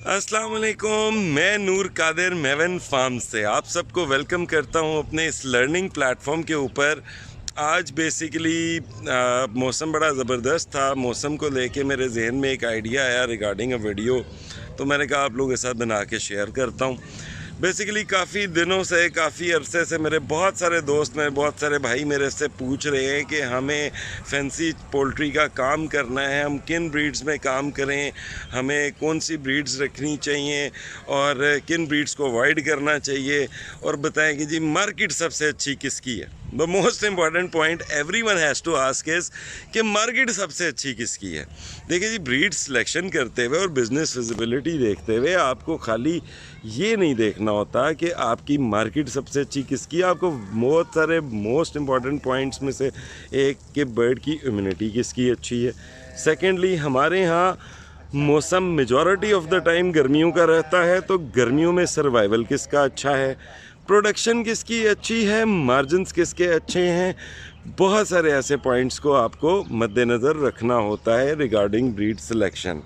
अस्सलाम वालेकुम, मैं नूर कादिर मेवन फार्म से आप सबको वेलकम करता हूं अपने इस लर्निंग प्लेटफॉर्म के ऊपर। आज बेसिकली मौसम बड़ा ज़बरदस्त था। मौसम को लेके मेरे जहन में एक आइडिया आया रिगार्डिंग अ वीडियो, तो मैंने कहा आप लोगों के साथ बना के शेयर करता हूं। बेसिकली काफ़ी दिनों से, काफ़ी अरसे से मेरे बहुत सारे दोस्त, मेरे बहुत सारे भाई मेरे से पूछ रहे हैं कि हमें फैंसी पोल्ट्री का काम करना है, हम किन ब्रीड्स में काम करें, हमें कौन सी ब्रीड्स रखनी चाहिए और किन ब्रीड्स को अवॉइड करना चाहिए, और बताएं कि जी मार्केट सबसे अच्छी किसकी है। The most important point everyone has to ask is कि मार्केट सबसे अच्छी किसकी है। देखिए जी, ब्रीड सिलेक्शन करते हुए और बिज़नेस विजिबिलिटी देखते हुए आपको खाली ये नहीं देखना होता कि आपकी मार्केट सबसे अच्छी किसकी है, आपको बहुत सारे मोस्ट इम्पॉर्टेंट पॉइंट्स में से एक कि बर्ड की इम्यूनिटी किसकी अच्छी है। सेकेंडली, हमारे यहाँ मौसम मेजॉरिटी ऑफ द टाइम गर्मियों का रहता है, तो गर्मियों में सर्वाइवल किसका अच्छा है, प्रोडक्शन किसकी अच्छी है, मार्जिन्स किसके अच्छे हैं। बहुत सारे ऐसे पॉइंट्स को आपको मद्देनज़र रखना होता है रिगार्डिंग ब्रीड सिलेक्शन।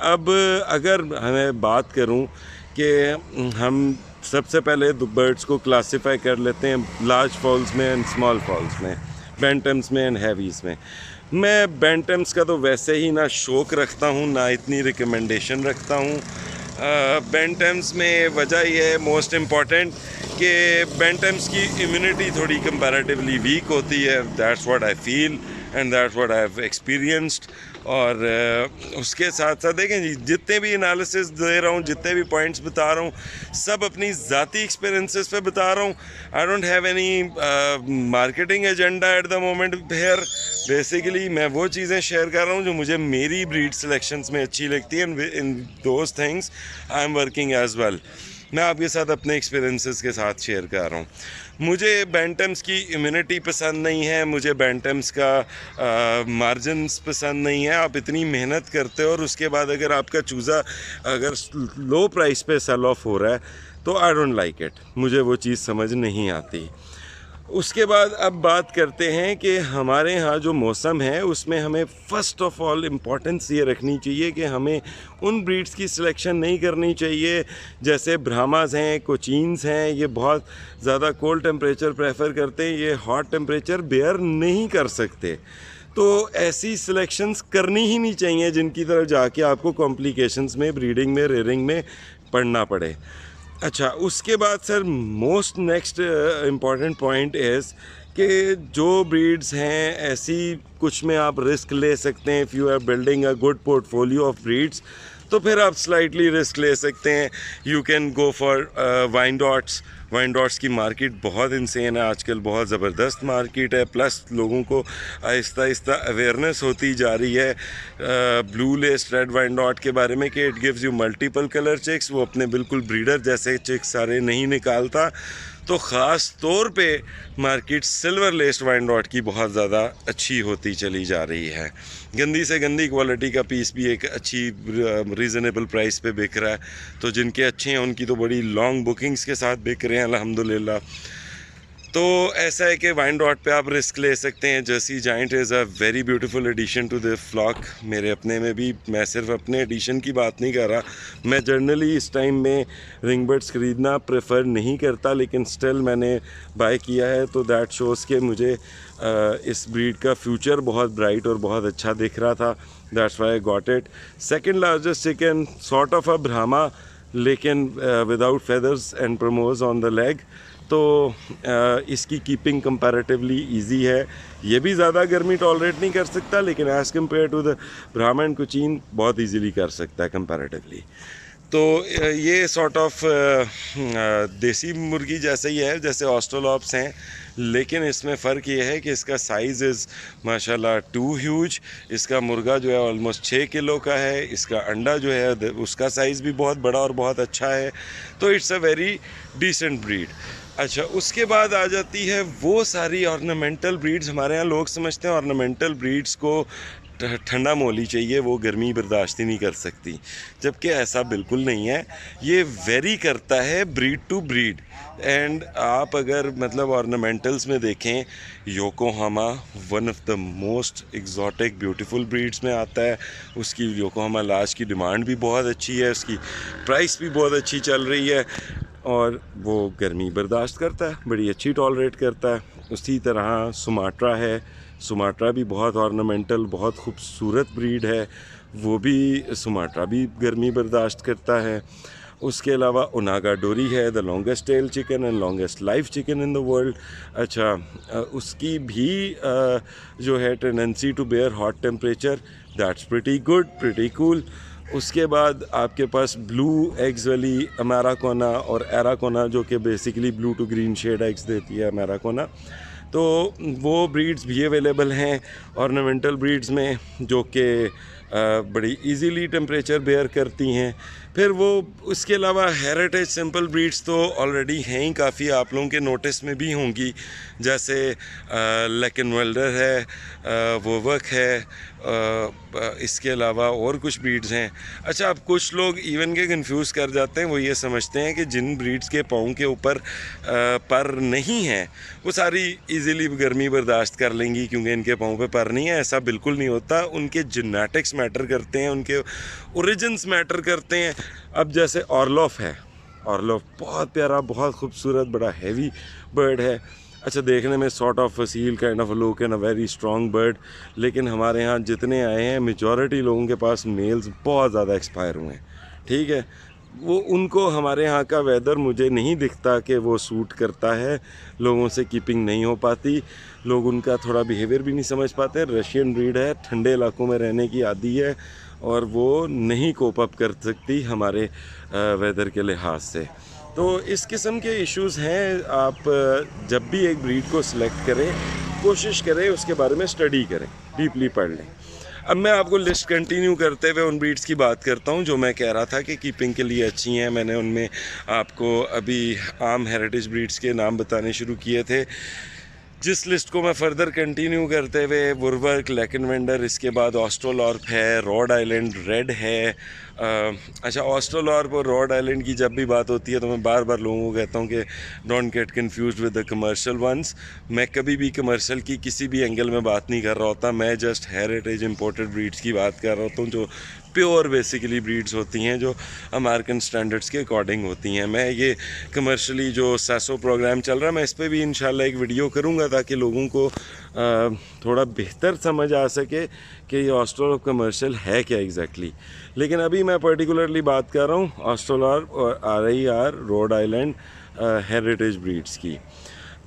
अब अगर हमें बात करूं कि हम सबसे पहले बर्ड्स को क्लासिफाई कर लेते हैं लार्ज फॉल्स में एंड स्मॉल फॉल्स में, बैंटम्स में एंड हैवीज़ में। मैं बैंटम्स का तो वैसे ही ना शौक़ रखता हूँ, ना इतनी रिकमेंडेशन रखता हूँ। बैंटम्स में वजह यह है मोस्ट इम्पॉर्टेंट कि बैंटम्स की इम्यूनिटी थोड़ी कंपैरेटिवली वीक होती है। That's what I feel and that's what I have experienced. और उसके साथ साथ देखें जी, जितने भी एनालिसिस दे रहा हूँ, जितने भी पॉइंट्स बता रहा हूँ, सब अपनी ज़ाती एक्सपीरियंसेस पे बता रहा हूँ। I don't have any marketing agenda at the moment here. Basically मैं वो चीज़ें शेयर कर रहा हूँ जो मुझे मेरी ब्रीड सिलेक्शंस में अच्छी लगती हैं। In those things I am working as well. मैं आपके साथ अपने एक्सपीरियंसेस के साथ शेयर कर रहा हूँ। मुझे बैंटम्स की इम्यूनिटी पसंद नहीं है, मुझे बैंटम्स का मार्जिन्स पसंद नहीं है। आप इतनी मेहनत करते हो और उसके बाद अगर आपका चूज़ा अगर लो प्राइस पे सेल ऑफ हो रहा है तो आई डोंट लाइक इट, मुझे वो चीज़ समझ नहीं आती। उसके बाद अब बात करते हैं कि हमारे यहाँ जो मौसम है उसमें हमें फ़र्स्ट ऑफ ऑल इम्पॉर्टेंस ये रखनी चाहिए कि हमें उन ब्रीड्स की सिलेक्शन नहीं करनी चाहिए जैसे ब्राह्मास हैं, कोचीन्स हैं। ये बहुत ज़्यादा कोल्ड टेम्परेचर प्रेफर करते हैं, ये हॉट टेम्परेचर बेयर नहीं कर सकते। तो ऐसी सिलेक्शंस करनी ही नहीं चाहिए जिनकी तरफ जाके आपको कॉम्प्लिकेशंस में, ब्रीडिंग में, रेयरिंग में पड़ना पड़े। अच्छा, उसके बाद sir most next important point is कि जो ब्रीड्स हैं ऐसी कुछ में आप रिस्क ले सकते हैं। If you are building a good portfolio of breeds तो फिर आप स्लाइटली रिस्क ले सकते हैं। You can go for wyandottes. Wyandottes की मार्केट बहुत इंसेन है आजकल, बहुत ज़बरदस्त मार्केट है। प्लस लोगों को आहिस्ता आहिस्ता अवेयरनेस होती जा रही है ब्लू लेस्ड रेड वाइनडॉट के बारे में कि it gives you multiple colour chicks. वो अपने बिल्कुल ब्रीडर जैसे चिक्स सारे नहीं निकालता। तो ख़ास तौर पे मार्केट सिल्वर लेस्ड वाइनडॉट की बहुत ज़्यादा अच्छी होती चली जा रही है। गंदी से गंदी क्वालिटी का पीस भी एक अच्छी रीज़नेबल प्राइस पे बिक रहा है। तो जिनके अच्छे हैं उनकी तो बड़ी लॉन्ग बुकिंग्स के साथ बिक रहे हैं अल्हम्दुलिल्लाह। तो ऐसा है कि वाइनडॉट पे आप रिस्क ले सकते हैं। Jersey Giant is a very beautiful addition to the flock. मेरे अपने में भी, मैं सिर्फ अपने एडिशन की बात नहीं कर रहा, मैं जनरली इस टाइम में रिंगबर्ड्स ख़रीदना प्रेफर नहीं करता, लेकिन स्टिल मैंने बाय किया है। तो दैट शोज़ के मुझे इस ब्रीड का फ्यूचर बहुत ब्राइट और बहुत अच्छा दिख रहा था। That's why I got it. Second largest chicken, sort of a brahma, लेकिन without feathers and plumes on the leg. तो इसकी कीपिंग कंपैरेटिवली इजी है। ये भी ज़्यादा गर्मी टॉलरेट नहीं कर सकता, लेकिन as compare to the Brahma and Cochin बहुत इजीली कर सकता है कंपैरेटिवली। तो ये सॉर्ट ऑफ देसी मुर्गी जैसे ही है जैसे ऑस्ट्रोलॉप्स हैं, लेकिन इसमें फ़र्क ये है कि इसका साइज़ इज़ माशाल्लाह टू ह्यूज। इसका मुर्गा जो है ऑलमोस्ट 6 किलो का है। इसका अंडा जो है उसका साइज़ भी बहुत बड़ा और बहुत अच्छा है। तो it's a very decent breed. अच्छा, उसके बाद आ जाती है वो सारी ऑर्नामेंटल ब्रीड्स। हमारे यहाँ लोग समझते हैं ऑर्नामेंटल ब्रीड्स को ठंडा मोली चाहिए, वो गर्मी बर्दाश्त ही नहीं कर सकती, जबकि ऐसा बिल्कुल नहीं है। ये वेरी करता है ब्रीड टू ब्रीड। एंड आप अगर मतलब ऑर्नामेंटल्स में देखें, Yokohama one of the most exotic beautiful breeds में आता है। उसकी योकोहामा लाज की डिमांड भी बहुत अच्छी है, उसकी प्राइस भी बहुत अच्छी चल रही है, और वो गर्मी बर्दाश्त करता है, बड़ी अच्छी टॉलरेट करता है। उसी तरह सुमाट्रा है, सुमाट्रा भी बहुत ऑर्नामेंटल, बहुत खूबसूरत ब्रीड है, वो भी सुमाट्रा भी गर्मी बर्दाश्त करता है। उसके अलावा ओनागा डोरी है, the longest tail chicken and longest life chicken in the world. अच्छा, उसकी भी जो है tendency to bear hot temperature, that's pretty good, pretty cool. उसके बाद आपके पास ब्लू एग्स वाली अमेराकोना और एराकोना, जो कि basically blue to green shade eggs देती है अमेराकोना, तो वो ब्रीड्स भी अवेलेबल हैं ऑर्नामेंटल ब्रीड्स में, जो कि बड़ी इजीली टेम्परेचर बेयर करती हैं। फिर वो उसके अलावा हेरिटेज सिंपल ब्रीड्स तो ऑलरेडी हैं ही काफ़ी, आप लोगों के नोटिस में भी होंगी, जैसे लेकिनवेल्डर है, वोवक है, इसके अलावा और कुछ ब्रीड्स हैं। अच्छा, अब कुछ लोग इवन के कंफ्यूज कर जाते हैं, वो ये समझते हैं कि जिन ब्रीड्स के पाँव के ऊपर पर नहीं है वो सारी इजीली गर्मी बर्दाश्त कर लेंगी क्योंकि इनके पाँव पे पर नहीं है। ऐसा बिल्कुल नहीं होता, उनके जेनेटिक्स मैटर करते हैं, उनके ओरिजिन्स मैटर करते हैं। अब जैसे ऑर्लोफ है, ऑर्लोफ बहुत प्यारा, बहुत खूबसूरत, बड़ा हैवी बर्ड है। अच्छा, देखने में सॉर्ट ऑफ फसील kind of look and a very strong bird, लेकिन हमारे यहाँ जितने आए हैं मेजॉरिटी लोगों के पास मेल्स बहुत ज़्यादा एक्सपायर हुए हैं। ठीक है, वो उनको हमारे यहाँ का वेदर मुझे नहीं दिखता कि वो सूट करता है, लोगों से कीपिंग नहीं हो पाती, लोग उनका थोड़ा बिहेवियर भी नहीं समझ पाते। रशियन ब्रीड है, ठंडे इलाकों में रहने की आदी है, और वो नहीं कोप अप कर सकती हमारे वेदर के लिहाज से। तो इस किस्म के इश्यूज़ हैं। आप जब भी एक ब्रीड को सिलेक्ट करें, कोशिश करें उसके बारे में स्टडी करें, डीपली पढ़ लें। अब मैं आपको लिस्ट कंटिन्यू करते हुए उन ब्रीड्स की बात करता हूं जो मैं कह रहा था कि कीपिंग के लिए अच्छी हैं। मैंने उनमें आपको अभी आम हेरिटेज ब्रीड्स के नाम बताने शुरू किए थे। जिस लिस्ट को मैं फ़र्दर कंटिन्यू करते हुए, वुरवर्क, लेकिनवेंडर, इसके बाद ऑस्ट्रोलॉर्प है, रॉड आइलैंड रेड है। अच्छा, ऑस्ट्रोलॉर्प और रॉड आइलैंड की जब भी बात होती है तो मैं बार बार लोगों को कहता हूँ कि don't get confused with the commercial ones. मैं कभी भी कमर्शियल की किसी भी एंगल में बात नहीं कर रहा होता, मैं जस्ट हेरिटेज इंपोर्टेड ब्रीड्स की बात कर रहा होता हूँ, जो प्योर बेसिकली ब्रीड्स होती हैं, जो अमेरिकन स्टैंडर्ड्स के अकॉर्डिंग होती हैं। मैं ये कमर्शली जो सैसो प्रोग्राम चल रहा है, मैं इस पर भी इंशाल्लाह एक वीडियो करूँगा ताकि लोगों को थोड़ा बेहतर समझ आ सके कि ये ऑस्ट्रोलॉर्प कमर्शियल है क्या एग्जैक्टली। लेकिन अभी मैं पर्टिकुलरली बात कर रहा हूँ ऑस्ट्रोलॉर्प और RIR Rhode Island heritage breeds की।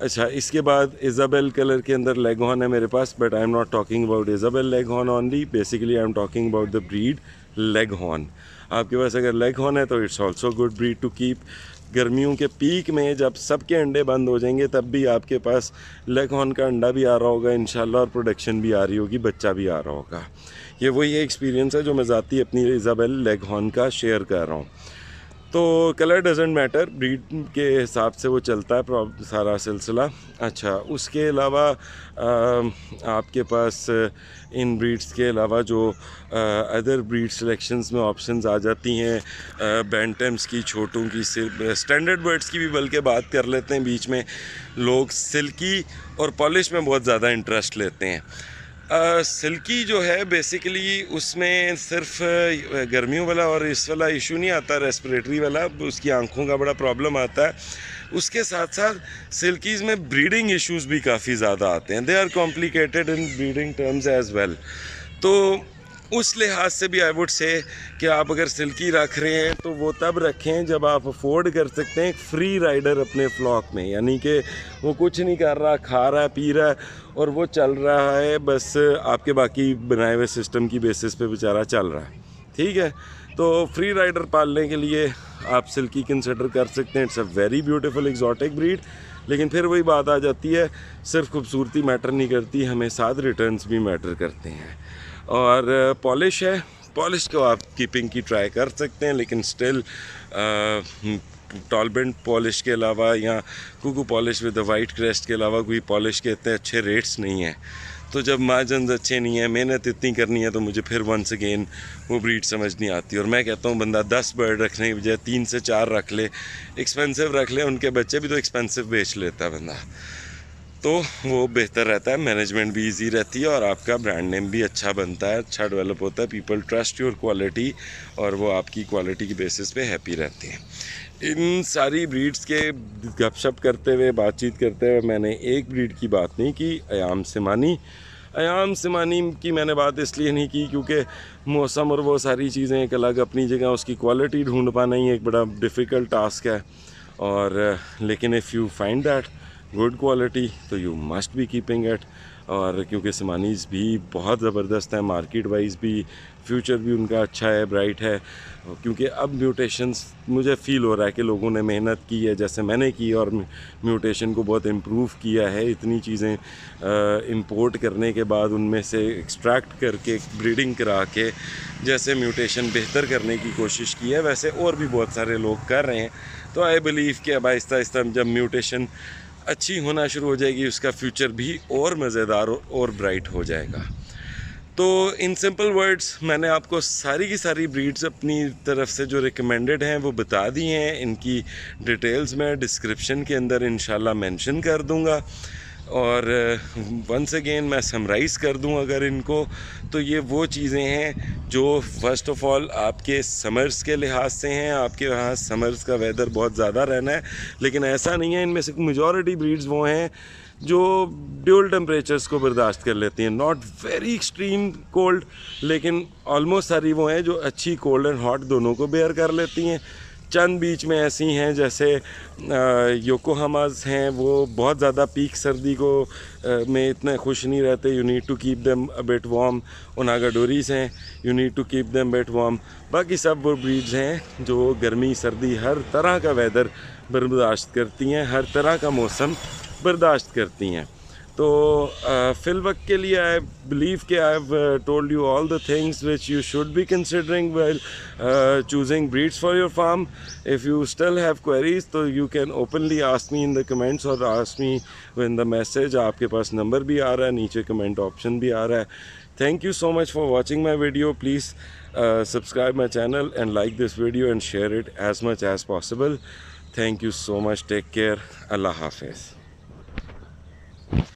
अच्छा, इसके बाद इज़ाबेल कलर के अंदर लेगहॉर्न है मेरे पास, but I am not talking about Isabel leghorn only, basically I am talking about the breed leghorn. आपके पास अगर लेगहॉर्न है तो it's also good breed to keep. गर्मियों के पीक में जब सबके अंडे बंद हो जाएंगे तब भी आपके पास लेगहॉर्न का अंडा भी आ रहा होगा इंशाल्लाह, और प्रोडक्शन भी आ रही होगी, बच्चा भी आ रहा होगा। ये वही एक्सपीरियंस है जो मैं ज़ाती अपनी इज़ाबेल लेगहॉर्न का शेयर कर रहा हूँ। तो कलर डजेंट मैटर, ब्रीड के हिसाब से वो चलता है सारा सिलसिला। अच्छा, उसके अलावा आपके पास इन ब्रीड्स के अलावा जो अदर ब्रीड सिलेक्शंस में ऑप्शंस आ जाती हैं, बैंटम्स की, छोटों की, स्टैंडर्ड बर्ड्स की भी बल्कि बात कर लेते हैं। बीच में लोग सिल्की और पॉलिश में बहुत ज़्यादा इंटरेस्ट लेते हैं। सिल्की जो है बेसिकली उसमें सिर्फ गर्मियों वाला और इस वाला इशू नहीं आता, रेस्पिरेटरी वाला, उसकी आंखों का बड़ा प्रॉब्लम आता है। उसके साथ साथ सिल्कीज़ में ब्रीडिंग इश्यूज भी काफ़ी ज़्यादा आते हैं, they are complicated in breeding terms as well. तो उस लिहाज से भी आई वुड से कि आप अगर सिल्की रख रहे हैं तो वो तब रखें जब आप अफोर्ड कर सकते हैं एक फ्री राइडर अपने फ्लॉक में, यानी कि वो कुछ नहीं कर रहा, खा रहा है, पी रहा है और वो चल रहा है, बस आपके बाकी बनाए हुए सिस्टम की बेसिस पे बेचारा चल रहा है। ठीक है, तो फ्री राइडर पालने के लिए आप सिल्की कंसिडर कर सकते हैं। It's a very beautiful exotic breed. लेकिन फिर वही बात आ जाती है, सिर्फ खूबसूरती मैटर नहीं करती, हमें साथ रिटर्न्स भी मैटर करते हैं। और पॉलिश है, पॉलिश को आप कीपिंग की ट्राई कर सकते हैं, लेकिन स्टिल टॉलबेंट पॉलिश के अलावा या cuckoo Polish with the white crest के अलावा कोई पॉलिश के इतने अच्छे रेट्स नहीं हैं। तो जब मार्जिन अच्छे नहीं है, मेहनत इतनी करनी है, तो मुझे फिर वंस अगेन वो ब्रीड समझ नहीं आती। और मैं कहता हूँ बंदा 10 बर्ड रखने की बजाय 3 से 4 रख ले, एक्सपेंसिव रख ले, उनके बच्चे भी तो एक्सपेंसिव बेच लेता है बंदा, तो वो बेहतर रहता है, मैनेजमेंट भी इजी रहती है और आपका ब्रांड नेम भी अच्छा बनता है, अच्छा डेवलप होता है, पीपल ट्रस्ट योर क्वालिटी और वो आपकी क्वालिटी की बेसिस पे हैप्पी रहते हैं। इन सारी ब्रीड्स के गपशप करते हुए, बातचीत करते हुए, मैंने एक ब्रीड की बात नहीं की, अयाम सिमानी। अयाम सिमानी की मैंने बात इसलिए नहीं की क्योंकि मौसम और वो सारी चीज़ें एक अलग अपनी जगह, उसकी क्वालिटी ढूंढ पाना ही एक बड़ा डिफ़िकल्ट टास्क है। और लेकिन if you find that good quality तो you must be keeping it. और क्योंकि सिमानीज़ भी बहुत ज़बरदस्त है, मार्केट वाइज भी फ्यूचर भी उनका अच्छा है, ब्राइट है। क्योंकि अब म्यूटेशंस मुझे फ़ील हो रहा है कि लोगों ने मेहनत की है जैसे मैंने की और म्यूटेशन को बहुत इम्प्रूव किया है। इतनी चीज़ें इंपोर्ट करने के बाद उनमें से एक्सट्रैक्ट करके ब्रीडिंग करा के जैसे म्यूटेशन बेहतर करने की कोशिश की है, वैसे और भी बहुत सारे लोग कर रहे हैं। तो आई बिलीव कि अब आहिस्ता आहिस्ता जब म्यूटेशन अच्छी होना शुरू हो जाएगी, उसका फ्यूचर भी और मज़ेदार और ब्राइट हो जाएगा। तो इन सिंपल वर्ड्स मैंने आपको सारी की सारी ब्रीड्स अपनी तरफ से जो रिकमेंडेड हैं वो बता दी हैं। इनकी डिटेल्स मैं डिस्क्रिप्शन के अंदर इंशाल्लाह मेंशन कर दूंगा। और वंस अगेन मैं समराइज़ कर दूं अगर इनको, तो ये वो चीज़ें हैं जो फ़र्स्ट ऑफ़ ऑल आपके समर्स के लिहाज से हैं। आपके यहाँ समर्स का वेदर बहुत ज़्यादा रहना है, लेकिन ऐसा नहीं है। इनमें से मेजॉरिटी ब्रीड्स वो हैं जो ड्यूल टेम्परेचर्स को बर्दाश्त कर लेती हैं, नॉट वेरी एक्सट्रीम कोल्ड, लेकिन ऑलमोस्ट सारी वो हैं जो अच्छी कोल्ड एंड हॉट दोनों को बेयर कर लेती हैं। चंद बीच में ऐसी हैं जैसे योकोहामास हैं, वो बहुत ज़्यादा पीक सर्दी को में इतने खुश नहीं रहते, you need to keep them a bit warm. Onagadoris हैं, you need to keep them bit warm. बाकी सब वो ब्रीड्स हैं जो गर्मी सर्दी हर तरह का वेदर बर्दाश्त करती हैं, हर तरह का मौसम बर्दाश्त करती हैं। तो फिल वक्त के लिए आई बिलीव कि I have told you all the things which you should be considering while choosing breeds for your farm. If you still have queries तो you can openly ask me in the comments और ask me in the message। आपके पास number भी आ रहा है, नीचे comment option भी आ रहा है। Thank you so much for watching my video. Please subscribe my channel and like this video and share it as much as possible. Thank you so much. Take care. Allah Hafiz.